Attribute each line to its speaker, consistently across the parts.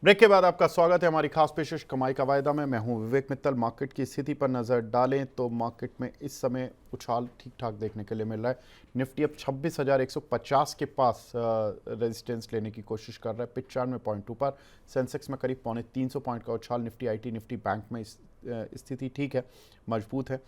Speaker 1: Break के बाद आपका स्वागत है हमारी खास पेशकश कमाई का वायदा में। मैं हूं विवेक मित्तल। मार्केट की स्थिति पर नज़र डालें तो मार्केट में इस समय उछाल ठीक ठाक देखने के लिए मिल रहा है। निफ्टी अब 26,150 के पास रेजिस्टेंस लेने की कोशिश कर रहा है 95 पॉइंट ऊपर। सेंसेक्स में करीब 350 पॉइंट का उछाल। निफ्टी आईटी निफ्टी बैंक में स्थिति ठीक है, मजबूत है।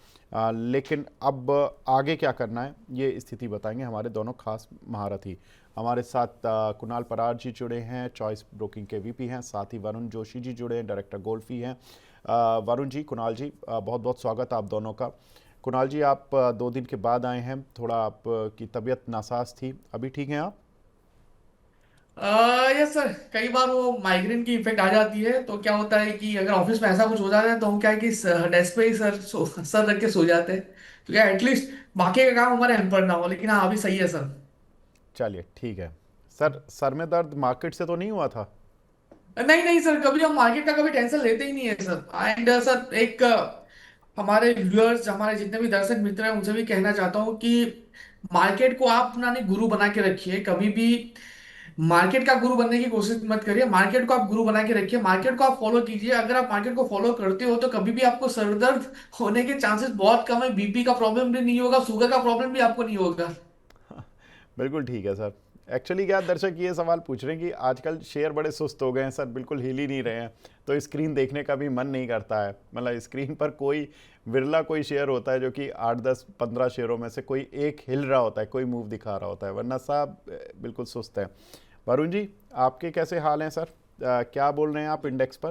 Speaker 1: लेकिन अब आगे क्या करना है ये स्थिति बताएंगे हमारे दोनों खास महारथी। हमारे साथ कुणाल परार जी जुड़े हैं, चॉइस ब्रोकिंग के वीपी हैं। साथ ही वरुण जोशी जी जुड़े हैं, डायरेक्टर गोल्फी हैं। वरुण जी, कुणाल जी, बहुत बहुत स्वागत आप दोनों का। कुणाल जी, आप 2 दिन के बाद आए हैं, थोड़ा आपकी तबीयत नासाज थी, अभी ठीक हैं आप?
Speaker 2: यस सर, कई बार वो माइग्रेन की इफेक्ट आ जाती है। तो क्या होता है कि अगर ऑफिस में ऐसा कुछ हो जाता है तो हम क्या है कि डेस्क पे ही सर रख के सो जाते हैं। तो क्या एटलीस्ट बाकी का काम हमारे हेल्पर ना हो। लेकिन हाँ, अभी सही है सर।
Speaker 1: चलिए ठीक है। सर, सर में दर्द मार्केट से तो नहीं हुआ था?
Speaker 2: नहीं नहीं सर, कभी हम मार्केट का कभी टेंशन लेते ही नहीं है सर। एंड सर, एक हमारे व्यूअर्स, हमारे जितने भी दर्शक मित्र हैं, उनसे भी कहना चाहता हूँ कि मार्केट को आप अपना नहीं गुरु बना के रखिए कभी भी। मार्केट का गुरु बनने की कोशिश मत करिए, मार्केट को आप गुरु बना के रखिए। मार्केट को आप फॉलो कीजिए। अगर आप मार्केट को फॉलो करते हो तो कभी भी आपको सर दर्द होने के चांसेस बहुत कम है। बीपी का प्रॉब्लम भी नहीं होगा, शुगर का प्रॉब्लम भी आपको नहीं होगा।
Speaker 1: बिल्कुल ठीक है सर। एक्चुअली क्या दर्शक ये सवाल पूछ रहे हैं कि आजकल शेयर बड़े सुस्त हो गए हैं सर, बिल्कुल हिल ही नहीं रहे हैं, तो स्क्रीन देखने का भी मन नहीं करता है। मतलब स्क्रीन पर कोई विरला कोई शेयर होता है जो कि 8 10 15 शेयरों में से कोई एक हिल रहा होता है, कोई मूव दिखा रहा होता है, वरना सब बिल्कुल सुस्त है। वरुण जी, आपके कैसे हाल हैं सर? क्या बोल रहे हैं आप इंडेक्स पर?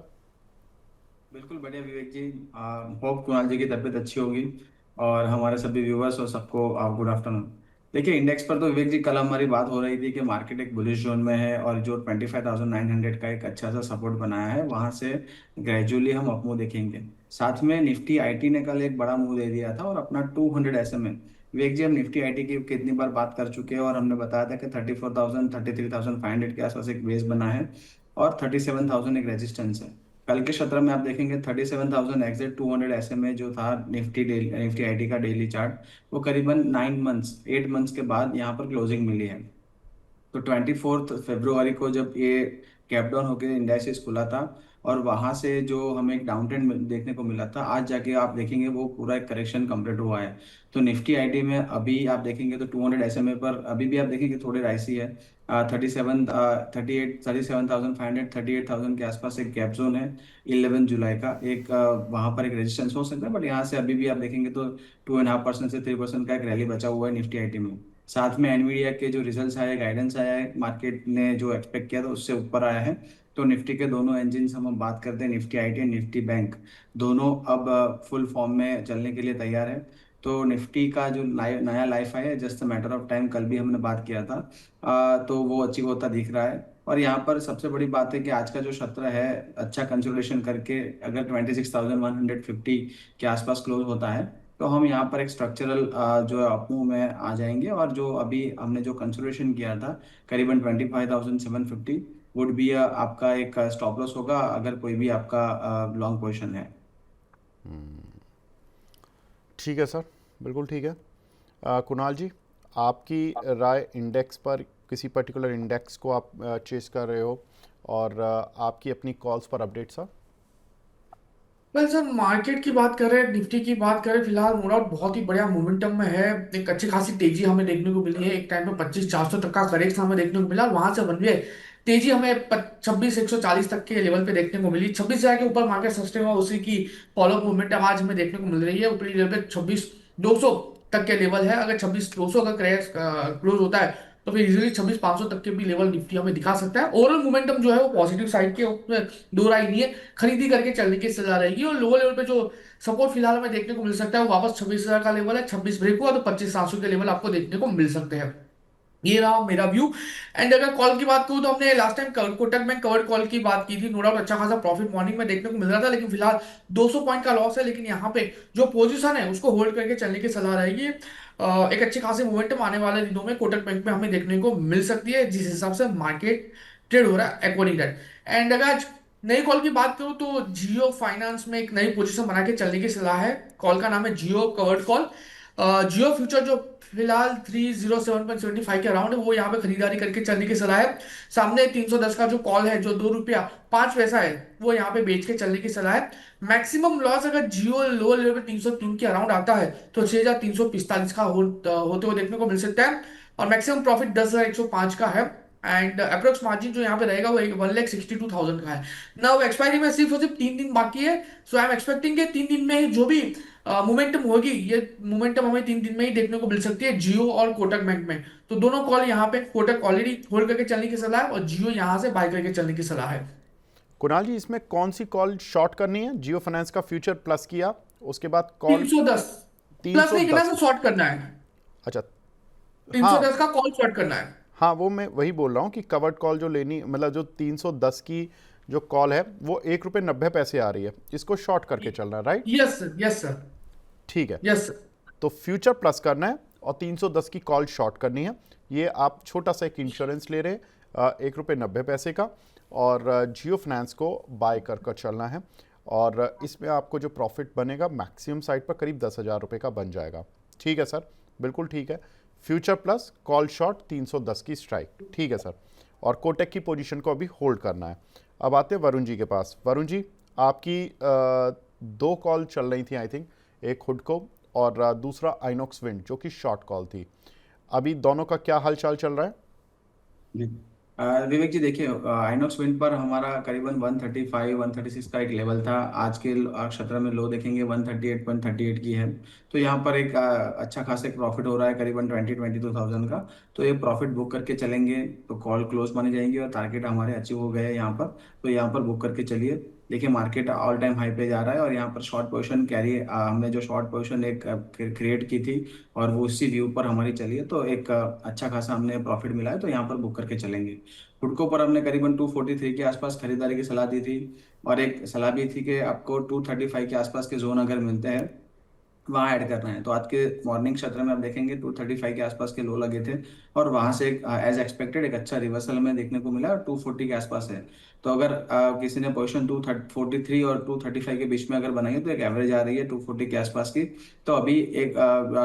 Speaker 3: बिल्कुल बढ़िया विवेक जी। होप कुणाल जी की तबीयत अच्छी होगी और हमारे सभी व्यूवर्स और सबको गुड आफ्टरनून। देखिए, इंडेक्स पर तो विवेक जी कल हमारी बात हो रही थी कि मार्केट एक बुलिश जोन में है और जो 25,900 का एक अच्छा सा सपोर्ट बनाया है वहां से ग्रेजुअली हम अप मूव देखेंगे। साथ में निफ्टी आईटी ने कल एक बड़ा मूव दे दिया था और अपना 200 एसएमए। विवेक जी, हम निफ्टी आईटी की कितनी बार बात कर चुके हैं और हमने बताया था कि 34,000 33,500 के आसपास एक बेस बना है और 37,000 एक रेजिस्टेंस है। कल के सत्र में आप देखेंगे 37,000 एग्जिट 200 एसएमए जो था निफ्टी आईटी का डेली चार्ट, वो करीबन 9 मंथ्स 8 मंथ्स के बाद यहाँ पर क्लोजिंग मिली है। तो 24 फरवरी को जब ये कैप डाउन होकर इंडाइसिस खुला था और वहां से जो हमें एक डाउन ट्रेंड देखने को मिला था, आज जाके आप देखेंगे वो पूरा एक करेक्शन कंप्लीट हुआ है। तो निफ्टी आईटी में अभी आप देखेंगे तो 200 एसएमए पर अभी भी आप देखेंगे थोड़ी राइसी है। 37,500 38,000 के आसपास एक गैप जोन है। 11 जुलाई का एक वहां पर एक रेजिस्टेंस हो सकता है, बट यहाँ से अभी भी आप देखेंगे तो 2.5% से 3% का एक रैली बचा हुआ है निफ्टी आईटी में। साथ में एनवीडिया के जो रिजल्ट्स आए, गाइडेंस आया है, मार्केट ने जो एक्सपेक्ट किया था उससे ऊपर आया है। तो निफ्टी के दोनों इंजिन हम बात करते हैं, Nifty IT and Nifty bank, दोनों अब फुल फॉर्म में चलने के लिए तैयार है। तो निफ्टी का जो नया लाइफ है जस्ट मैटर ऑफ टाइम, कल भी हमने बात किया था। तो वो अचीव होता दिख रहा है। और यहाँ पर सबसे बड़ी बात है कि आज का जो सत्र है अच्छा कंसोलिडेशन करके अगर 26,150 के आसपास क्लोज होता है तो हम यहाँ पर एक स्ट्रक्चरल जो है अपमूव में आ जाएंगे। और जो अभी हमने जो कंसोलिडेशन किया था करीबन 25,750 वुड भी आपका एक स्टॉप लॉस होगा अगर कोई भी आपका लॉन्ग पोजिशन है।
Speaker 1: ठीक है सर, बिल्कुल ठीक है। कुणाल जी, आपकी राय इंडेक्स पर, किसी पर्टिकुलर इंडेक्स को आप चेस कर रहे हो, और आपकी अपनी कॉल्स पर update sir.
Speaker 2: Well sir, market की बात करें, निफ्टी की बात करें, फिलहाल नो डाउट बहुत ही बढ़िया मोमेंटम में है। एक अच्छी खासी तेजी हमें देखने को मिली है। एक टाइम पे 25,400 तक का करेक्शन हमें देखने को मिला और वहां से बन गए तेजी हमें 26,140 तक के लेवल पे देखने को मिली। 26,000 के ऊपर मार्केट सस्टेन हुआ, उसी की फॉलोअप मोमेंटम आज हमें देखने को मिल रही है। ऊपरी लेवल पे 26,200 तक के लेवल है। अगर 26,200 का क्रैश क्लोज होता है तो फिर इजीली 26,500 तक के भी लेवल निफ्टी हमें दिखा सकता है। ओवरऑल मोमेंटम जो है वो पॉजिटिव साइड के, उसमें दो राय नहीं है। खरीदी करके चलने की सलाह रहेगी। और लोअर लेवल पे जो सपोर्ट फिलहाल हमें देखने को मिल सकता है वो वापस 26,000 का लेवल है। 26 ब्रेक हुआ तो 25,700 के लेवल आपको देखने को मिल सकते हैं। ये रहा मेरा व्यू। एंड अगर कॉल की बात करूं तो हमने last time Kotak bank covered call की बात की थी। नो डाउट अच्छा खासा प्रॉफिट मॉर्निंग में देखने को मिल रहा था, लेकिन फिलहाल 200 पॉइंट का लॉस है। लेकिन यहाँ पे जो पोजीशन है उसको होल्ड करके चलने की सलाह रहेगी। एक अच्छी खासी मोमेंटम आने वाले दिनों में कोटक बैंक में हमें देखने को मिल सकती है, जिस हिसाब से मार्केट ट्रेड हो रहा है अकॉर्डिंग दैट। एंड अगर आज नई कॉल की बात करूं तो जियो फाइनेंस में एक नई पोजीशन बना के चलने की सलाह है। कॉल का नाम है जियो कवर्ड कॉल। जियो फ्यूचर जो फिलहाल 307.75 के अराउंड है, वो यहाँ पे खरीदारी करके चलने की सलाह है। सामने 310 का जो कॉल है, जो 2 रुपया 5 पैसा है, वो यहाँ पे बेच के चलने की सलाह है। मैक्सिमम लॉस अगर जियो लो लेवल पे 303 के अराउंड आता है तो 6345 का होते हुए देखने को मिल सकता है। और मैक्सिमम प्रॉफिट 10,105 का है। एंड अप्रोक्स मार्जिन जो यहाँ पे रहेगा वो 1,62,000 का है ना। वो एक्सपायरी में सिर्फ 3 दिन बाकी है। सो आई एम एक्सपेक्टिंग कि 3 दिन में ही जो भी मोमेंटम होगी, ये मोमेंटम हमें 3 दिन में ही देखने को मिल सकती है जियो और कोटक बैंक में। तो दोनों कॉल यहाँ पे कोटक ऑलरेडी होल्ड करके चलने की सलाह है और जियो यहाँ से बाय करके चलने की सलाह है।
Speaker 1: कुणाल जी, इसमें कौन सी कॉल शॉर्ट करनी है? जियो फाइनेंस का फ्यूचर प्लस किया, उसके बाद कॉल
Speaker 2: 310 प्लस नहीं करना
Speaker 1: 310
Speaker 2: है,
Speaker 1: की।
Speaker 2: शॉर्ट करना है।
Speaker 1: अच्छा।
Speaker 2: तीन सौ
Speaker 1: हाँ
Speaker 2: दस का कॉल शॉर्ट करना है।
Speaker 1: हाँ, वो मैं वही बोल रहा हूँ कि कवर्ड कॉल जो लेनी, मतलब जो 310 की जो कॉल है वो 1 रुपये 90 पैसे आ रही है, इसको शॉर्ट करके चलना है, right?
Speaker 2: Yes sir, yes sir,
Speaker 1: ठीक है।
Speaker 2: Yes sir.
Speaker 1: तो फ्यूचर प्लस करना है और 310 की कॉल शॉर्ट करनी है। ये आप छोटा सा एक इंश्योरेंस ले रहे हैं 1 रुपये 90 पैसे का, और जियो फाइनेंस को बाय कर चलना है। और इसमें आपको जो प्रॉफिट बनेगा मैक्सिमम साइड पर करीब 10,000 रुपये का बन जाएगा। ठीक है सर, बिल्कुल ठीक है। फ्यूचर प्लस कॉल शॉर्ट 310 की स्ट्राइक, ठीक है सर। और कोटेक की पोजीशन को अभी होल्ड करना है। अब आते हैं वरुण जी के पास। वरुण जी, आपकी 2 कॉल चल रही थी आई थिंक, एक हुड को और दूसरा आइनॉक्स विंड जो कि शॉर्ट कॉल थी। अभी दोनों का क्या हालचाल चल रहा है?
Speaker 3: जी। विवेक जी देखिए, आइनॉक्स विंड पर हमारा करीबन 135 136 का एक लेवल था। आज के क्षेत्र में लो देखेंगे 138.38 की है। तो यहाँ पर एक अच्छा खासा एक प्रॉफिट हो रहा है करीबन 22,000 का। तो ये प्रॉफिट बुक करके चलेंगे तो कॉल क्लोज मानी जाएंगी और टारगेट हमारे अचीव हो गए हैं यहाँ पर। तो यहाँ पर बुक करके चलिए। देखिए मार्केट ऑल टाइम हाई पे जा रहा है और यहाँ पर शॉर्ट पोजीशन कैरी, हमने जो शॉर्ट पोजीशन एक क्रिएट की थी और वो उसी व्यू पर हमारी चली है, तो एक अच्छा खासा हमने प्रॉफिट मिला है, तो यहाँ पर बुक करके चलेंगे। हुडको पर हमने करीबन 243 के आसपास खरीदारी की सलाह दी थी और एक सलाह भी थी कि आपको 235 के आसपास के जोन अगर मिलते हैं वहाँ ऐड करना है। तो आज के मॉर्निंग सत्र में आप देखेंगे 235 के आसपास के लो लगे थे और वहां से एज एक्सपेक्टेड एक अच्छा रिवर्सल हमें देखने को मिला और 240 के आसपास है। तो अगर किसी ने पोजीशन 243 और 235 के बीच में अगर बनाई है तो एक एवरेज आ रही है 240 के आसपास की। तो अभी एक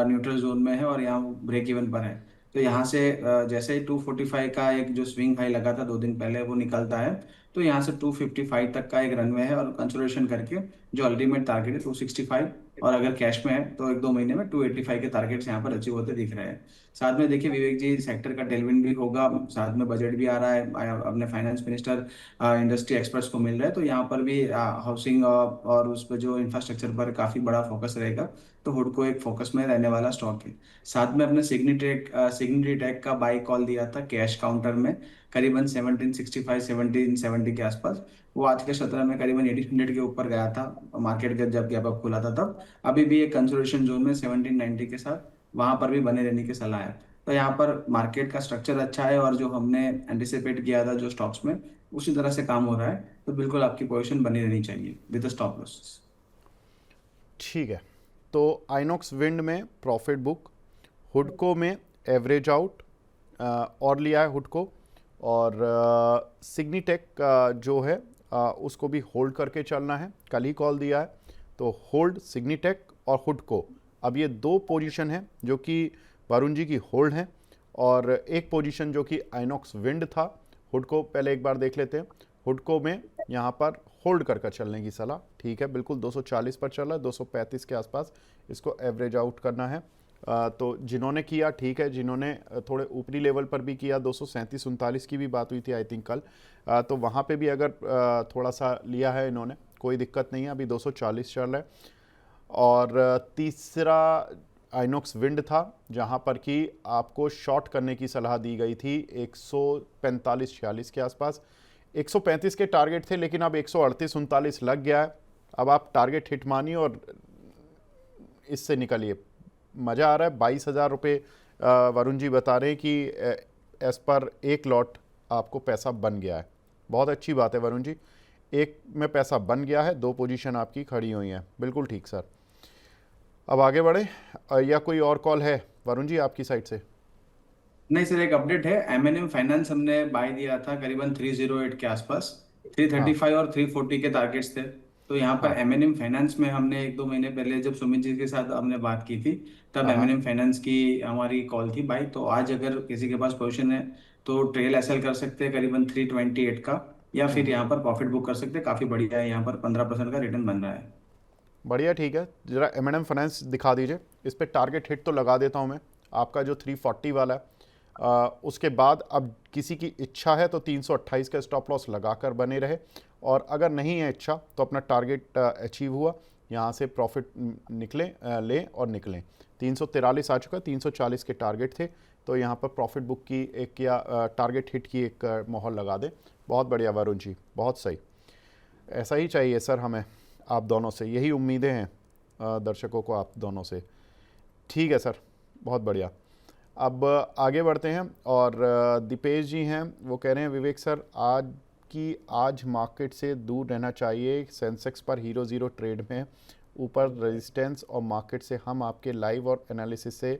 Speaker 3: न्यूट्रल जोन में है और यहाँ ब्रेक इवन पर है। तो यहाँ से जैसे ही 245 का एक जो स्विंग हाई लगा था 2 दिन पहले वो निकलता है, तो यहाँ से 255 तक का एक रनवे है और कंसोलिडेशन करके जो अल्टीमेट टारगेट है 265, और अगर कैश में है तो 1-2 महीने में 285 के टारगेट्स यहाँ पर अचीव होते दिख रहे हैं। साथ में देखिए विवेक जी, सेक्टर का टेलविंड भी होगा, साथ में बजट भी आ रहा है, अपने फाइनेंस मिनिस्टर इंडस्ट्री एक्सपर्ट्स को मिल रहा है, तो यहाँ पर भी हाउसिंग और उस पर जो इंफ्रास्ट्रक्चर पर काफी बड़ा फोकस रहेगा। तो हुडको एक फोकस में रहने वाला स्टॉक है। साथ में अपने सिग्निटी टेक का बाई कॉल दिया था कैश काउंटर में करीबन 1765 1770 के आसपास। वो आज के सत्र में करीबन 1800 के ऊपर गया था, मार्केट का जब गैप अप खुला था तब। अभी भी एक कंसोलिडेशन जोन में 1790 के साथ वहां पर भी बने रहने की सलाह है। तो यहाँ पर मार्केट का स्ट्रक्चर अच्छा है और जो हमने एंटिसिपेट किया था जो स्टॉक्स में उसी तरह से काम हो रहा है। तो बिल्कुल आपकी पोजीशन बनी रहनी चाहिए विद स्टॉप लॉसेस।
Speaker 1: ठीक है। तो आइनॉक्स विंड में प्रॉफिट बुक, हुडको में एवरेज आउट और लिया है हुडको, और सिग्नीटेक जो है उसको भी होल्ड करके चलना है, कल ही कॉल दिया है। तो होल्ड सिग्नीटेक और हुडको, अब ये 2 पोजीशन हैं जो कि वरुण जी की होल्ड हैं, और एक पोजीशन जो कि आइनॉक्स विंड था। हुडको पहले एक बार देख लेते हैं। हुडको में यहाँ पर होल्ड कर चलने की सलाह, ठीक है, बिल्कुल 240 पर चल रहा है, 235 के आसपास इसको एवरेज आउट करना है। तो जिन्होंने किया ठीक है, जिन्होंने थोड़े ऊपरी लेवल पर भी किया, 237-39 की भी बात हुई थी आई थिंक कल, तो वहाँ पे भी अगर थोड़ा सा लिया है इन्होंने, कोई दिक्कत नहीं है। अभी 240 चल रहा है। और तीसरा आइनॉक्स विंड था जहाँ पर कि आपको शॉर्ट करने की सलाह दी गई थी 145-46 के आसपास। 135 के टारगेट थे लेकिन अब 138-39 लग गया है। अब आप टारगेट हिट मानिए और इससे निकलिए। मज़ा आ रहा है। 22,000 रुपये वरुण जी बता रहे हैं कि एज पर एक लॉट आपको पैसा बन गया है। बहुत अच्छी बात है वरुण जी, एक में पैसा बन गया है, 2 पोजीशन आपकी खड़ी हुई हैं, बिल्कुल ठीक सर। अब आगे बढ़े या कोई और कॉल है वरुण जी आपकी साइड से?
Speaker 3: नहीं सर, एक अपडेट है। एमएनएम फाइनेंस हमने बाय दिया था करीबन 308 के आसपास।
Speaker 1: हाँ
Speaker 3: 335 और 340 के टारगेट्स थे। तो यहाँ पर
Speaker 1: हाँ
Speaker 3: एमएनएम फाइनेंस में हमने 1-2 महीने पहले जब सुमित जी के साथ हमने बात की थी, तब
Speaker 1: हाँ हाँ।
Speaker 3: एमएनएम फाइनेंस की हमारी कॉल थी भाई। तो आज अगर किसी के पास पोजीशन है तो ट्रेल एसएल कर सकते हैं करीबन 328 का, या फिर यहाँ पर प्रॉफिट बुक कर सकते हैं। काफी बढ़िया है, यहाँ पर 15% का रिटर्न बन रहा है।
Speaker 1: बढ़िया, ठीक है। जरा एम फाइनेंस दिखा दीजिए। इस पे टारगेट हिट तो लगा देता हूँ मैं, आपका जो 340 वाला है। उसके बाद अब किसी की इच्छा है तो 328 का स्टॉप लॉस लगाकर बने रहे, और अगर नहीं है इच्छा तो अपना टारगेट अचीव हुआ, यहाँ से प्रॉफिट निकलें, लें और निकलें। 343 आ चुका है, 340 के टारगेट थे, तो यहाँ पर प्रॉफिट बुक की एक या टारगेट हिट की एक मोहर लगा दें। बहुत बढ़िया वरुण जी, बहुत सही। ऐसा ही चाहिए सर हमें आप दोनों से, यही उम्मीदें हैं दर्शकों को आप दोनों से। ठीक है सर, बहुत बढ़िया। अब आगे बढ़ते हैं, और दीपेश जी हैं, वो कह रहे हैं विवेक सर आज मार्केट से दूर रहना चाहिए। सेंसेक्स पर हीरो ज़ीरो ट्रेड में ऊपर रेजिस्टेंस, और मार्केट से हम आपके लाइव और एनालिसिस से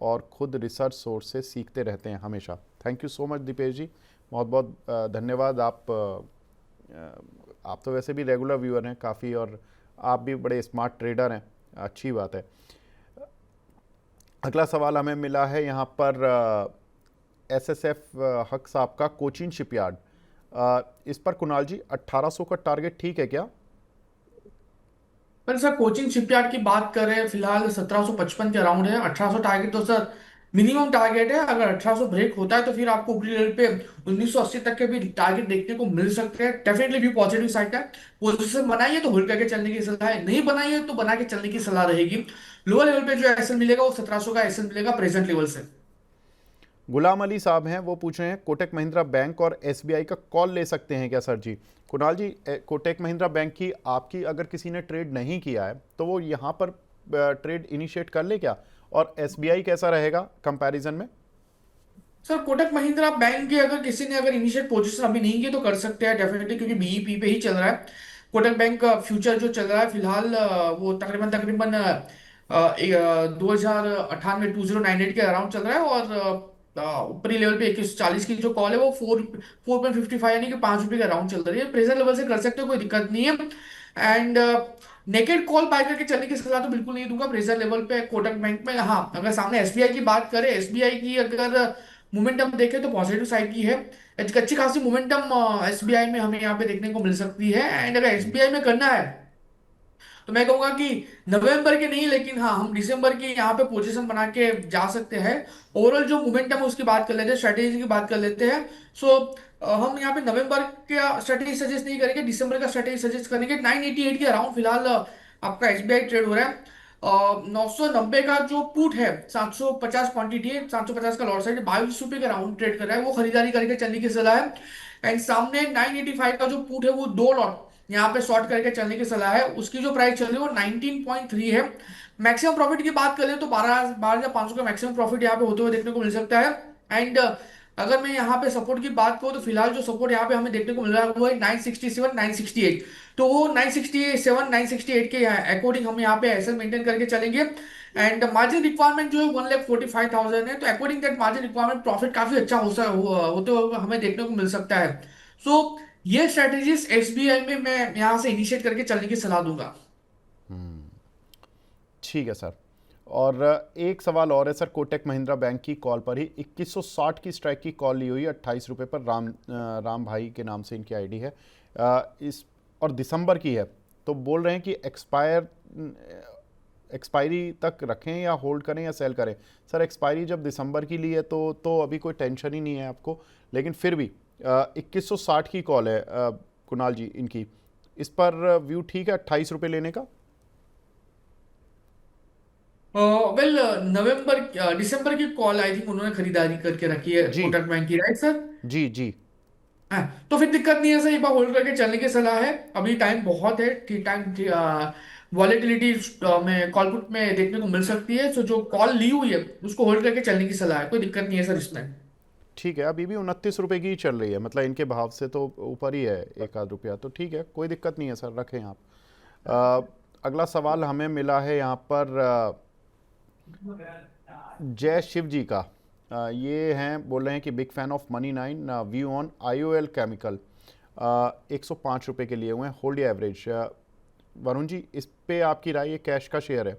Speaker 1: और खुद रिसर्च सोर्स से सीखते रहते हैं हमेशा। Thank you so much Dipesh ji, बहुत बहुत धन्यवाद। आप तो वैसे भी रेगुलर व्यूअर हैं काफ़ी, और आप भी बड़े स्मार्ट ट्रेडर हैं, अच्छी बात है। अगला सवाल हमें मिला है यहाँ पर एसएसएफ हक साहब का, कोचिन शिपयार्ड। इस पर कुणाल जी 1800 का टारगेट ठीक है क्या?
Speaker 2: पर सर कोचिंग शिपयार्ड की बात करें, फिलहाल 1755 के अराउंड है। 1800 टारगेट तो सर मिनिमम टारगेट है। अगर 1800 ब्रेक होता है तो फिर आपको ऊपरी लेवल पे 1980 तक के भी टारगेट देखने को मिल सकते हैं। डेफिनेटली व्यू पॉजिटिव साइड का। पोजीशन बनाइए तो होल्ड करके चलने की सलाह है, नहीं बनाइए तो बना के चलने की सलाह रहेगी। लोअर लेवल पे जो एसएल मिलेगा वो 1700 का एसएल मिलेगा प्रेजेंट लेवल से।
Speaker 1: गुलाम अली साहब हैं, वो पूछ रहे हैं कोटक महिंद्रा बैंक और एसबीआई का कॉल ले सकते हैं क्या सर जी? कुणाल जी, कोटक महिंद्रा बैंक की आपकी अगर किसी ने ट्रेड नहीं किया है तो वो यहाँ पर ट्रेड इनिशिएट कर ले क्या? और एसबीआई कैसा रहेगा कंपैरिजन में?
Speaker 2: सर कोटक महिंद्रा बैंक के अगर किसी ने अगर इनिशियल पोजीशन अभी नहीं की तो कर सकते हैं डेफिनेटली, क्योंकि बीईपी पे ही चल रहा है। कोटक बैंक का फ्यूचर जो चल रहा है फिलहाल वो तकरीबन तकरीबन 2098 2098 के अराउंड चल रहा है। और ऊपरी लेवल पे 2140 की जो कॉल है वो 4.55 यानी कि ₹5 के अराउंड चल रही है। प्रेजेंट लेवल से कर सकते हो, कोई दिक्कत नहीं है। एंड नेकेड कॉल बाय करके चलने की सलाह तो बिल्कुल नहीं दूंगा प्रेजेंट लेवल पे कोटक बैंक में। हाँ, अगर सामने एसबीआई की बात करें, एसबीआई की अगर मोमेंटम देखें तो पॉजिटिव साइड की है। एक अच्छी खासी मोमेंटम एसबीआई में हमें यहाँ पे देखने को मिल सकती है। एंड अगर एसबीआई में करना है तो मैं कहूंगा कि नवंबर के नहीं, लेकिन हाँ हम दिसंबर की यहाँ पे पोजीशन बना के जा सकते हैं। ओवरऑल जो मोमेंटम है उसकी बात कर लेते हैं, स्ट्रेटेजी की बात कर लेते हैं। सो हम यहाँ पे नवंबर का स्ट्रेटेजी सजेस्ट नहीं करेंगे, दिसंबर का स्ट्रेटेजी सजेस्ट करेंगे। 988 के अराउंड फिलहाल आपका एसबीआई ट्रेड हो रहा है। 990 का जो पुट है, 750 क्वांटिटी है, 750 का लॉट साइड ₹22 के राउंड ट्रेड कर रहा है, वो खरीदारी करके चलने की सलाह है। एंड सामने 985 का जो पुट है वो 2 लॉट यहाँ पे शॉर्ट करके चलने की सलाह है। उसकी जो प्राइस चल रही है वो 19.3 है। मैक्सिमम प्रॉफिट की बात करें तो 12,500 का मैक्सिमम प्रॉफिट यहाँ पे होते हुए देखने को मिल सकता है। एंड अगर मैं यहाँ पे सपोर्ट की बात करूँ तो फिलहाल जो सपोर्ट यहाँ पे हमें देखने को मिल रहा है वो है 967 968। तो वो 967 968 के अकॉर्डिंग हम यहाँ पे ऐसे मेंटेन करके चलेंगे। एंड मार्जिन रिक्वायरमेंट जो है 1,45,000 है। तो according that margin requirement profit काफी अच्छा होते हुए हमें देखने को मिल सकता है। सो ये स्ट्रेटेजीज एसबीआई में मैं यहाँ से इनिशिएट करके चलने की सलाह दूंगा।
Speaker 1: ठीक है सर। और एक सवाल और है सर, कोटक महिंद्रा बैंक की कॉल पर ही 2160 की स्ट्राइक की कॉल ली हुई है 28 रुपये पर। राम भाई के नाम से इनकी आईडी है। इस और दिसंबर की है, तो बोल रहे हैं कि एक्सपायरी तक रखें या होल्ड करें या सेल करें। सर एक्सपायरी जब दिसंबर की ली है तो अभी कोई टेंशन ही नहीं है आपको, लेकिन फिर भी 2160 की कॉल है कुणाल जी इनकी, इस पर व्यू ठीक है 28 रुपये लेने का?
Speaker 2: वेल नवंबर दिसंबर की कॉल आई थिंक उन्होंने खरीदारी करके रखी है
Speaker 1: जी
Speaker 2: कोटक बैंक की, राइट सर?
Speaker 1: जी जी।
Speaker 2: तो फिर दिक्कत नहीं है सर, एक बार होल्ड करके चलने की सलाह है। अभी टाइम बहुत है, ठीक टाइम वॉलेटिलिटी में कॉल पुट में देखने को मिल सकती है। सो जो कॉल ली हुई है उसको होल्ड करके चलने की सलाह है, कोई दिक्कत नहीं है सर इसमें।
Speaker 1: ठीक है, अभी भी 29 रुपये की ही चल रही है, मतलब इनके भाव से तो ऊपर ही है एक आध रुपया, तो ठीक है, कोई दिक्कत नहीं है सर, रखें आप। अगला सवाल हमें मिला है यहाँ पर जय शिव जी का। ये हैं, बोल रहे हैं कि big fan of money 9, view on IOL chemical. 105 रुपये के लिए हुए हैं, होल्ड या एवरेज? वरुण जी, इस पे आपकी राय, ये कैश का शेयर है।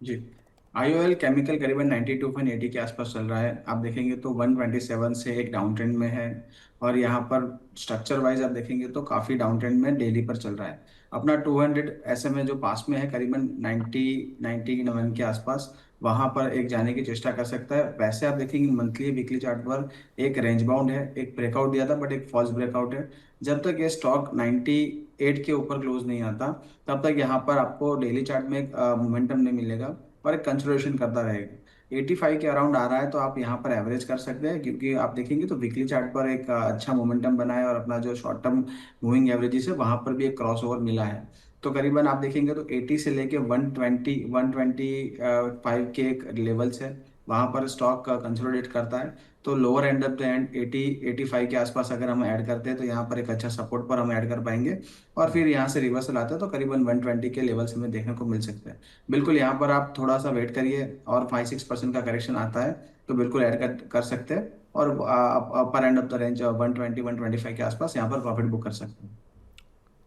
Speaker 3: जी। आईओएल केमिकल करीबन 92.80 के आसपास चल रहा है। आप देखेंगे तो 127 से एक डाउन ट्रेंड में है। और यहाँ पर स्ट्रक्चर वाइज आप देखेंगे तो काफ़ी डाउन ट्रेंड में डेली पर चल रहा है। अपना 200 एसएमए जो पास में है करीबन 91 के आसपास, वहां पर एक जाने की चेष्टा कर सकता है। वैसे आप देखेंगे मंथली वीकली चार्ट पर एक रेंज बाउंड है, एक ब्रेकआउट दिया था बट एक फॉल्स ब्रेकआउट है। जब तक ये स्टॉक 98 के ऊपर क्लोज नहीं आता तब तक यहाँ पर आपको डेली चार्ट में एक मोमेंटम नहीं मिलेगा और एक कंसोलिडेशन करता रहेगा। 85 के अराउंड आ रहा है तो आप यहाँ पर एवरेज कर सकते हैं, क्योंकि आप देखेंगे तो वीकली चार्ट पर एक अच्छा मोमेंटम बना है और अपना जो शॉर्ट टर्म मूविंग एवरेजेस है वहां पर भी एक क्रॉस ओवर मिला है। तो करीबन आप देखेंगे तो 80 से लेके 125 के एक लेवल्स है, वहां पर स्टॉक कंसोलिडेट करता है। तो lower end of the end 80-85 के आसपास अगर हम ऐड करते हैं तो यहाँ पर एक अच्छा सपोर्ट पर हम ऐड कर पाएंगे। और फिर यहाँ से रिवर्सल आता है तो करीबन 120 के लेवल्स हमें देखने को मिल सकते हैं। बिल्कुल यहाँ पर आप थोड़ा सा वेट करिए और 5-6% का करेक्शन आता है तो बिल्कुल ऐड कर सकते हैं। और अपर एंड ऑफ द रेंज 120-125 के आसपास यहाँ पर प्रॉफिट बुक कर सकते हैं।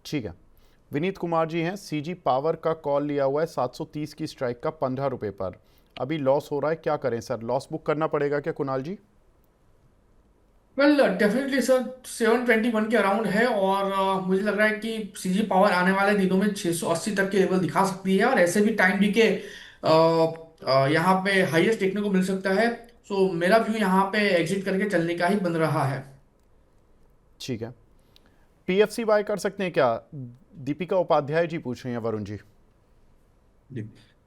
Speaker 1: ठीक है। विनीत कुमार जी हैं, सीजी पावर का कॉल लिया हुआ है 730 की स्ट्राइक का 15 रुपये पर, अभी लॉस हो रहा है, क्या करें सर? लॉस बुक करना पड़ेगा क्या कुणाल जी?
Speaker 2: वेल डेफिनेटली सर 721 के अराउंड है, और मुझे लग रहा है कि सीजी पावर आने वाले दिनों में 680 तक के लेवल दिखा सकती है, और ऐसे भी टाइम डी के यहाँ पे हाईएस्ट देखने को मिल सकता है। सो मेरा व्यू यहाँ पे एग्जिट करके चलने का ही बन रहा है।
Speaker 1: ठीक है। पीएफसी बाय कर सकते हैं क्या? दीपिका उपाध्याय जी पूछ रही हैं वरुण जी।
Speaker 3: जी।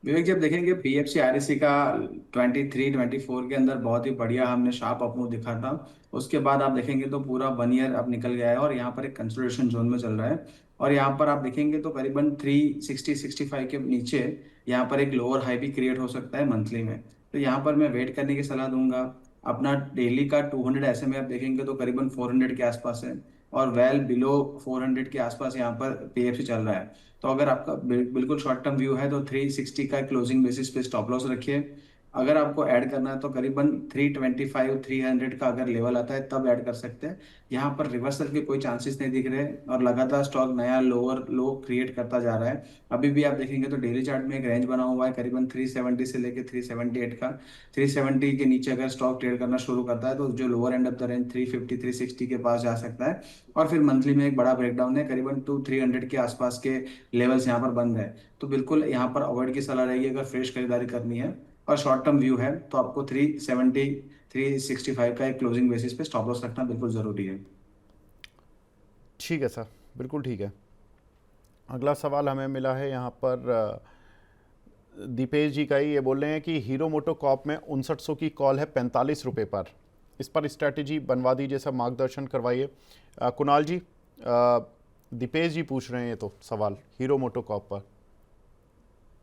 Speaker 3: विवेक, जब देखेंगे पीएफसी आरएससी का 23-24 के अंदर बहुत ही बढ़िया हमने शार्प अप मूव दिखा था। उसके बाद आप देखेंगे तो पूरा 1 ईयर अब निकल गया है और यहाँ पर एक कंसोलिडेशन जोन में चल रहा है। और यहाँ पर आप देखेंगे तो करीबन 360-65 के नीचे यहाँ पर एक लोअर हाई भी क्रिएट हो सकता है मंथली में। तो यहाँ पर मैं वेट करने की सलाह दूंगा। अपना डेली का 200 एसएमए आप देखेंगे तो करीबन 400 के आसपास है, और वेल बिलो 400 के आसपास यहाँ पर पीएफसी चल रहा है। तो अगर आपका बिल्कुल शॉर्ट टर्म व्यू है तो 360 का क्लोजिंग बेसिस पे स्टॉप लॉस रखिए। अगर आपको ऐड करना है तो करीबन 325-300 का अगर लेवल आता है तब ऐड कर सकते हैं। यहाँ पर रिवर्सल के कोई चांसेस नहीं दिख रहे और लगातार स्टॉक नया लोअर लो क्रिएट करता जा रहा है। अभी भी आप देखेंगे तो डेली चार्ट में एक रेंज बना हुआ है करीबन 370 से लेके 378 का। 370 के नीचे अगर स्टॉक ट्रेड करना शुरू करता है तो जो lower end of the range 350-360 के पास जा सकता है। और फिर मंथली में एक बड़ा ब्रेकडाउन है करीबन 300 के आसपास के लेवल्स यहाँ पर बंद है। तो बिल्कुल यहाँ पर अवॉइड की सलाह रहेगी अगर फ्रेश खरीदारी करनी है। और शॉर्ट टर्म व्यू है तो आपको 370-365 का एक क्लोजिंग बेसिस पे स्टॉप लॉस रखना बिल्कुल जरूरी है।
Speaker 1: ठीक है सर, बिल्कुल ठीक है। अगला सवाल हमें मिला है यहाँ पर दीपेश जी का ही, ये बोल रहे हैं कि हीरो मोटो कॉप में 5900 की कॉल है 45 रुपये पर, इस पर स्ट्रैटेजी बनवा दीजिए सर, मार्गदर्शन करवाइए। कुणाल जी, दीपेश जी पूछ रहे हैं ये तो सवाल हीरो मोटो कॉप पर।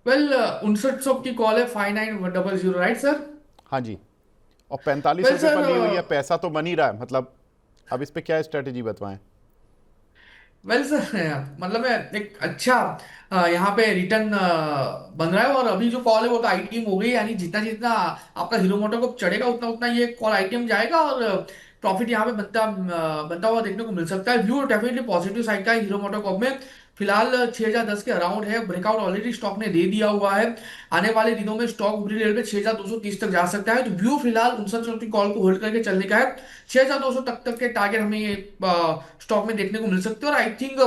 Speaker 2: वेल 5900 की कॉल है 5900, राइट सर?
Speaker 1: हाँ जी, और 45
Speaker 2: वेल
Speaker 1: रुपये
Speaker 2: सर,
Speaker 1: पर ली हुई है, पैसा तो बन ही रहा है, मतलब अब इस पे क्या स्ट्रैटेजी बताएं?
Speaker 2: वेल सर मतलब एक अच्छा यहाँ पे रिटर्न बन रहा है, और अभी जो कॉल है वो तो आईटीएम हो गई, यानी जितना जितना आपका हीरो मोटो को चढ़ेगा उतना उतना ये कॉल आईटीएम जाएगा, और प्रॉफिट यहाँ पे बनता हुआ देखने को मिल सकता है। व्यू डेफिनेटली पॉजिटिव साइड का है हीरो मोटो कॉप में। फिलहाल 6010 के अराउंड है, ब्रेकआउट ऑलरेडी स्टॉक ने दे दिया हुआ है। आने वाले दिनों में स्टॉक ऊपरी लेवल पे 6230 तक जा सकता है, तो व्यू फिलहाल 59 की कॉल को होल्ड करके चलने का है। 6200 तक के टारगेट हमें ये स्टॉक में देखने को मिल सकते हैं, और आई थिंक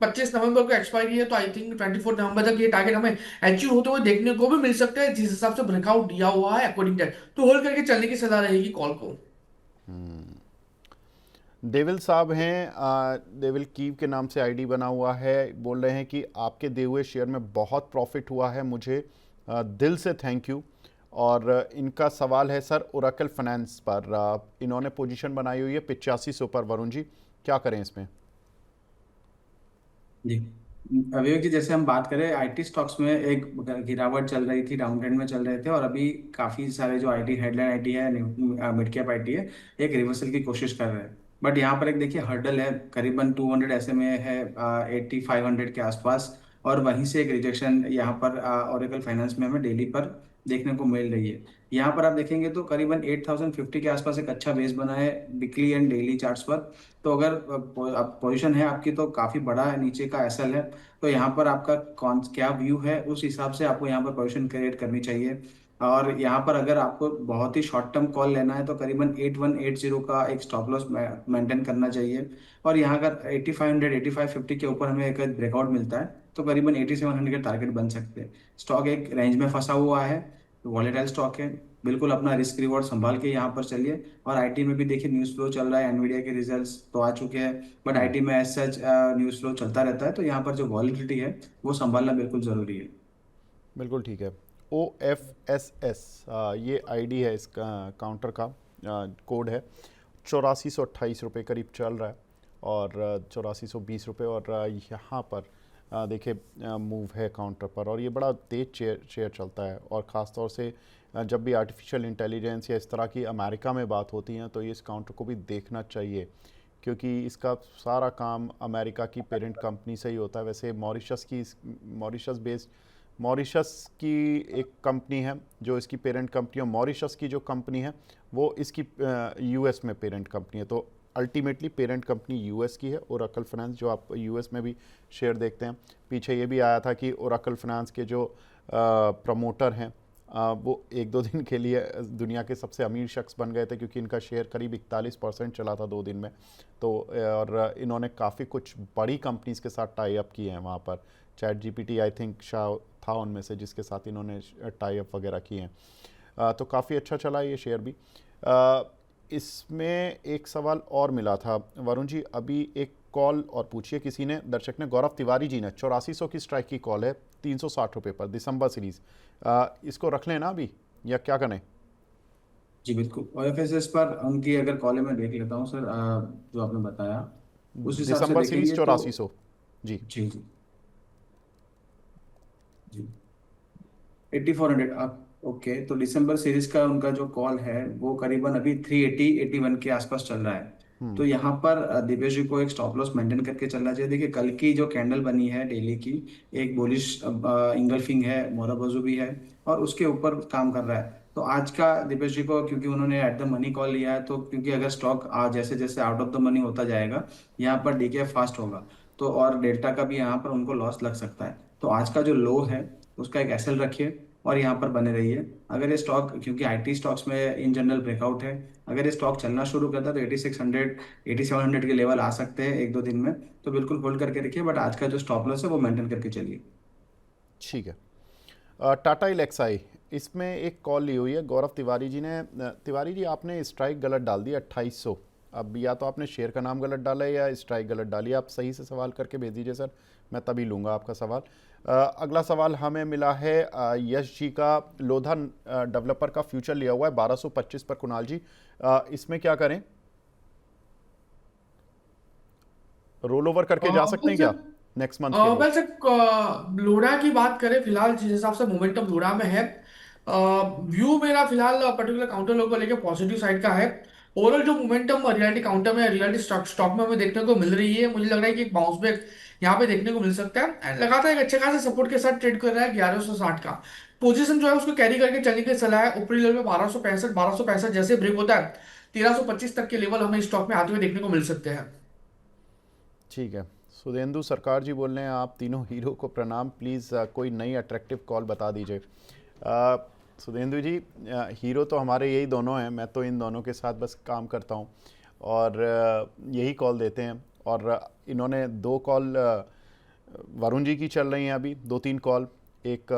Speaker 2: 25 नवंबर को एक्सपायरी है, तो आई थिंक 24 नवंबर तक ये टारगेट हमें अचीव होते हुए देखने को भी मिल सकता है, जिस हिसाब से ब्रेकआउट दिया हुआ है अकॉर्डिंग टू। तो होल्ड करके चलने की सलाह रहेगी कॉल को।
Speaker 1: देविल साहब हैं, देविल कीव के नाम से आईडी बना हुआ है, बोल रहे हैं कि आपके दिए हुए शेयर में बहुत प्रॉफिट हुआ है, मुझे दिल से थैंक यू। और इनका सवाल है सर ओरेकल फाइनेंस पर, इन्होंने पोजीशन बनाई हुई है 8500 पर, वरुण जी क्या करें इसमें?
Speaker 3: जी। विवेक जी, जैसे हम बात करें आईटी स्टॉक्स में एक गिरावट चल रही थी, डाउन ट्रेंड में चल रहे थे, और अभी काफी सारे जो आईटी हेडलाइन आईटी है, मिड कैप आईटी है, एक रिवर्सल की कोशिश कर रहे हैं। बट यहाँ पर एक देखिए हर्डल है करीबन 200 एसएमए है 8500 के आसपास, और वहीं से एक रिजेक्शन यहाँ पर ओरेकल फाइनेंस में हमें डेली पर देखने को मिल रही है। यहाँ पर आप देखेंगे तो करीबन 8050 के आसपास एक अच्छा बेस बना है वीकली एंड डेली चार्ट्स पर। तो अगर पोजीशन है आपकी तो काफ़ी बड़ा है, नीचे का एसएल है। तो यहाँ पर आपका कौन क्या व्यू है उस हिसाब से आपको यहाँ पर पोजीशन क्रिएट करनी चाहिए। और यहाँ पर अगर आपको बहुत ही शॉर्ट टर्म कॉल लेना है तो करीबन 8180 का एक स्टॉप लॉस मेंटेन करना चाहिए। और यहाँ अगर 8500 8550 के ऊपर हमें एक ब्रेकआउट मिलता है तो करीबन 8700 के टारगेट बन सकते हैं। स्टॉक एक रेंज में फंसा हुआ है, वॉलेटाइल स्टॉक है, बिल्कुल अपना रिस्क रिवॉर्ड संभाल के यहाँ पर चलिए। और आईटी में भी देखिए न्यूज़ फ्लो चल रहा है, एनवीडिया के रिजल्ट्स तो आ चुके हैं, बट
Speaker 1: हम्म,
Speaker 3: आईटी में एज सच न्यूज़ फ्लो चलता रहता है। तो यहाँ पर जो वॉलिटिलिटी है वो संभालना बिल्कुल ज़रूरी है।
Speaker 1: बिल्कुल ठीक है। OFSS ये आईडी है इसका, काउंटर का कोड है। 8428 रुपये करीब चल रहा है और 8420 रुपये। और यहाँ पर देखिए मूव है काउंटर पर और ये बड़ा तेज शेयर चलता है। और ख़ास तौर से जब भी आर्टिफिशियल इंटेलिजेंस या इस तरह की अमेरिका में बात होती है तो ये इस काउंटर को भी देखना चाहिए, क्योंकि इसका सारा काम अमेरिका की पेरेंट कंपनी से ही होता है। वैसे मॉरिशस की एक कंपनी है जो इसकी पेरेंट कंपनी, और मॉरिशस की जो कंपनी है वो इसकी यूएस में पेरेंट कंपनी है। तो अल्टीमेटली पेरेंट कंपनी यूएस की है। ओरेकल फाइनेंस जो आप यूएस में भी शेयर देखते हैं, पीछे ये भी आया था कि ओरेकल फाइनेंस के जो प्रमोटर हैं वो एक दो दिन के लिए दुनिया के सबसे अमीर शख्स बन गए थे, क्योंकि इनका शेयर करीब 41% चला था 2 दिन में। तो और इन्होंने काफ़ी कुछ बड़ी कंपनीज़ के साथ टाई अप किए हैं वहाँ पर। Chat GPT I think Shah था उनमें से जिसके साथ इन्होंने टाई अप वगैरह किए हैं। तो काफ़ी अच्छा चला ये शेयर भी। इसमें एक सवाल और मिला था वरुण जी, अभी एक कॉल और पूछिए किसी ने, दर्शक ने, गौरव तिवारी जी ने, 8400 की स्ट्राइक की कॉल है 360 रुपये पर, दिसंबर सीरीज़। इसको रख लें ना अभी या क्या करें?
Speaker 3: जी बिल्कुल, ओएफएसएस पर उनकी अगर कॉल मैं देख लेता हूँ सर, जो आपने बताया उस हिसाब से
Speaker 1: दिसंबर सीरीज़
Speaker 3: देखेंगे तो
Speaker 1: 8400। जी।
Speaker 3: जी जी जी 8400 आप ओके। तो दिसंबर सीरीज का उनका जो कॉल है वो करीबन अभी 380 81 के आसपास चल रहा है। तो यहाँ पर दिव्या जी को एक स्टॉप लॉस मेंटेन करके चलना चाहिए। देखिए कल की जो कैंडल बनी है डेली की, एक बुलिश इंगल्फिंग है, मोराबाजू भी है और उसके ऊपर काम कर रहा है। तो आज का दिव्या जी को, क्योंकि उन्होंने एट द मनी कॉल लिया है, तो क्योंकि अगर स्टॉक आज जैसे जैसे आउट ऑफ द मनी होता जाएगा यहाँ पर डीके फास्ट होगा, तो और डेल्टा का भी यहाँ पर उनको लॉस लग सकता है। तो आज का जो लो है उसका एक एसएल रखिए और यहाँ पर बने रहिए। अगर ये स्टॉक, क्योंकि आईटी स्टॉक्स में इन जनरल ब्रेकआउट है, अगर ये स्टॉक चलना शुरू करता है तो 8600 8700 के लेवल आ सकते हैं एक दो दिन में। तो बिल्कुल होल्ड करके रखिए, बट आज का जो स्टॉप लॉस है वो मेंटेन करके चलिए।
Speaker 1: ठीक है। टाटा इलेक्साई, इसमें एक कॉल ली हुई है गौरव तिवारी जी ने। तिवारी जी, आपने स्ट्राइक गलत डाल दी 2800। अब या तो आपने शेयर का नाम गलत डाला है या स्ट्राइक गलत डाली है। आप सही से सवाल करके भेज दीजिए सर, मैं तभी लूँगा आपका सवाल। अगला सवाल हमें मिला है यश जी का, लोधा डेवलपर का फ्यूचर लिया हुआ है 1225 पर। कुणाल जी, इसमें क्या करें? रोल ओवर करके जा सकते हैं क्या नेक्स्ट मंथ के लिए?
Speaker 2: वैसे लोड़ा की बात करें फिलहाल जिस हिसाब से मोमेंटम लोड़ा में है, व्यू मेरा फिलहाल पर्टिकुलर काउंटर लोग को लेकर पॉजिटिव साइड का है। ओवरऑल जो मोमेंटम रियलिटी काउंटर में, रियलिटी स्टॉक स्टॉक में हमें देखने को मिल रही है, मुझे लग रहा है कि एक बाउंस बैक यहाँ पे देखने को मिल सकता है। एंड लगातार एक अच्छे खासे सपोर्ट के साथ ट्रेड कर रहा है 1160 का पोजीशन जो है उसको कैरी करके चलने की सलाह है। ऊपरी लेवल में 1265 जैसे ब्रेक होता है 1325 तक के लेवल हमें स्टॉक में आते हुए देखने को मिल सकते हैं।
Speaker 1: ठीक है। सुधेंदु सरकार जी बोल रहे हैं, आप तीनों हीरो को प्रणाम, प्लीज़ कोई नई अट्रैक्टिव कॉल बता दीजिए। सुधेंदु जी, हीरो तो हमारे यही दोनों हैं, मैं तो इन दोनों के साथ बस काम करता हूं और यही कॉल देते हैं। और इन्होंने 2 कॉल वरुण जी की चल रही हैं अभी, 2-3 कॉल। एक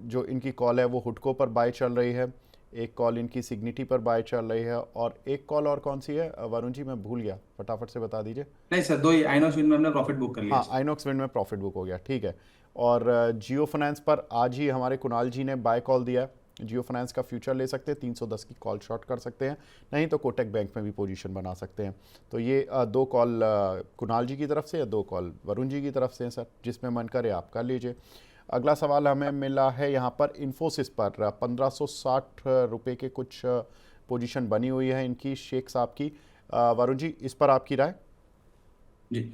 Speaker 1: जो इनकी कॉल है वो हुडको पर बाय चल रही है, एक कॉल इनकी सिग्निटी पर बाय चल रही है, और एक कॉल और कौन सी है वरुण जी, मैं भूल गया, फटाफट से बता दीजिए।
Speaker 3: नहीं सर, दो ही आइनॉक्स विन में हमने प्रॉफिट बुक कर लिया
Speaker 1: हाँ,
Speaker 3: सर।
Speaker 1: आइनॉक्स विंड में प्रॉफिट बुक हो गया, ठीक है। और जियो फाइनेंस पर आज ही हमारे कुणाल जी ने बाय कॉल दिया। जियो फाइनेंस का फ्यूचर ले सकते हैं, 310 की कॉल शॉर्ट कर सकते हैं, नहीं तो कोटक बैंक में भी पोजीशन बना सकते हैं। तो ये 2 कॉल कुणाल जी की तरफ से या 2 कॉल वरुण जी की तरफ से हैं सर, जिसमें मन करे आप कर लीजिए। अगला सवाल हमें मिला है यहाँ पर इन्फोसिस पर 1560 रुपये के कुछ पोजीशन बनी हुई है इनकी, शेख साहब की। वरुण जी, इस पर आपकी राय?
Speaker 3: जी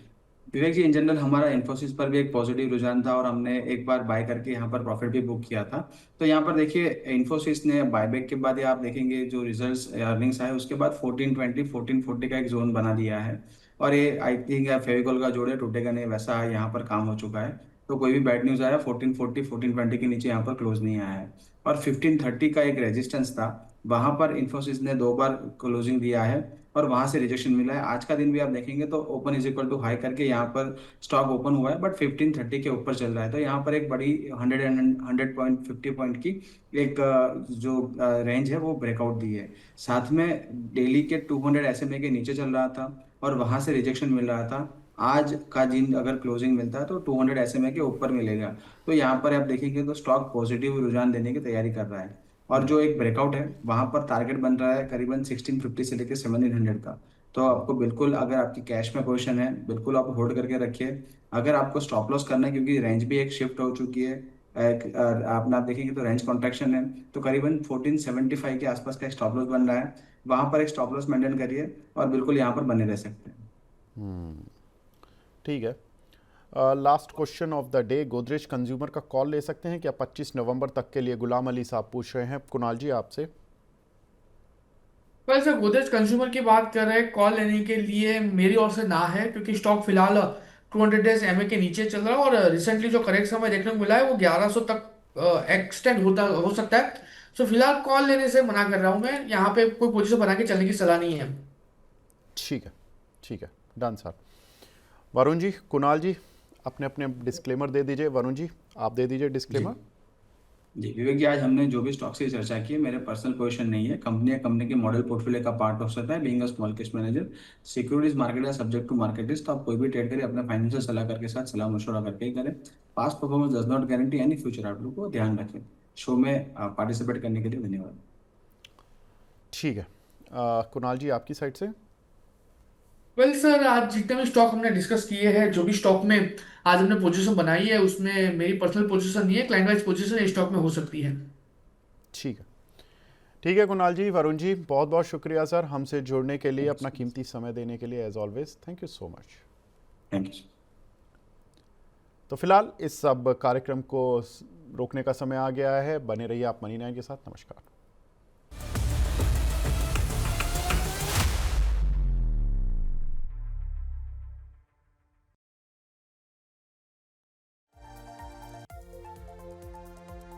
Speaker 3: विवेक जी, इन जनरल हमारा इन्फोसिस पर भी एक पॉजिटिव रुझान था और हमने एक बार बाय करके यहाँ पर प्रॉफिट भी बुक किया था। तो यहाँ पर देखिए इन्फोसिस ने बायबैक के बाद, या आप देखेंगे जो रिजल्ट्स अर्निंग्स आए उसके बाद 1420 1440 का एक जोन बना दिया है। और ये आई थिंक फेविकॉल का जोड़े टूटेगा नहीं, वैसा यहाँ पर काम हो चुका है। तो कोई भी बैड न्यूज आया 1440 1420 के नीचे यहाँ पर क्लोज नहीं आया है। और 1530 का एक रेजिस्टेंस था, वहां पर इन्फोसिस ने 2 बार क्लोजिंग दिया है और वहां से रिजेक्शन मिला है। आज का दिन भी आप देखेंगे तो open is equal to high करके यहाँ पर स्टॉक ओपन हुआ है, बट 1530 के ऊपर चल रहा है। तो यहाँ पर एक बड़ी 100 पॉइंट 50 पॉइंट की एक जो रेंज है वो ब्रेकआउट दी है। साथ में डेली के 200 SMA के नीचे चल रहा था और वहां से रिजेक्शन मिल रहा था। आज का दिन अगर क्लोजिंग मिलता है तो 200 SMA के ऊपर मिलेगा। तो यहाँ पर आप देखेंगे तो स्टॉक पॉजिटिव रुझान देने की तैयारी कर रहा है। और जो एक ब्रेकआउट है वहां पर टारगेट बन रहा है करीबन 1650 से लेकर 1700 का। तो आपको बिल्कुल, अगर आपकी कैश में पोजीशन है, बिल्कुल आप होल्ड करके रखिए। अगर आपको स्टॉप लॉस करना है, क्योंकि रेंज भी एक शिफ्ट हो चुकी है, आप देखेंगे तो रेंज कॉन्ट्रैक्शन है, तो करीबन 1475 के आसपास का एक स्टॉप लॉस बन रहा है। वहां पर एक स्टॉप लॉस मेंटेन करिए और बिल्कुल यहाँ पर बने रह सकते हैं।
Speaker 1: ठीक है। Last question of the day, Godrej consumer का कॉल ले सकते हैं क्या 25 नवंबर तक के लिए? गुलाम अली साहब पूछ रहे हैं। कुणाल जी आपसे।
Speaker 2: वैसे सर गोदरेज कंज्यूमर की बात कर रहे हैं, कॉल लेने के लिए मेरी ओर से ना है, क्योंकि स्टॉक फिलहाल 200 डेज एमए के नीचे चल रहा है और रिसेंटली जो करेक्ट समय देखने को मिला है वो 1100 तक एक्सटेंड होता हो सकता है। तो फिलहाल कॉल लेने से मना कर रहा हूं मैं, यहाँ पे कोई पोजीशन बना के चलने की सलाह नहीं है।
Speaker 1: ठीक है, ठीक है, डन सर। वरुण जी, कुणाल जी, अपने अपने डिस्क्लेमर दे दीजिए। वरुण जी आप दे दीजिए
Speaker 3: जी
Speaker 1: डिस्क्लेमर।
Speaker 3: जी विवेक जी, आज हमने जो भी स्टॉक की चर्चा की है मेरे पर्सनल पोजीशन नहीं है, कंपनी या कंपनी के मॉडल पोर्टफोलियो का पार्ट हो सकता है। Being a small cash manager, securities market है सब्जेक्ट टू मार्केट रिस्क। तो आप कोई भी ट्रेड करें अपने फाइनेंशियल सलाहकार के साथ सलाह मशवरा करके ही करें। Past performance does not guarantee any future outlook को ध्यान रखें। शो में पार्टिसिपेट करने के लिए धन्यवाद।
Speaker 1: ठीक है। कुणाल जी आपकी साइड से।
Speaker 2: वेल सर, आज जितने भी स्टॉक हमने डिस्कस किए हैं, जो भी स्टॉक में आज हमने पोजीशन बनाई है, उसमें मेरी पर्सनल पोजीशन नहीं है, क्लाइंट वाइज पोजीशन स्टॉक में हो सकती है।
Speaker 1: ठीक है, ठीक है कुणाल जी। वरुण जी बहुत बहुत शुक्रिया सर, हमसे जुड़ने के लिए, अपना कीमती समय देने के लिए। As always thank you so much.
Speaker 3: Thank you.
Speaker 1: तो फिलहाल इस सब कार्यक्रम को रोकने का समय आ गया है। बने रहिए आप मनी9 के साथ। नमस्कार।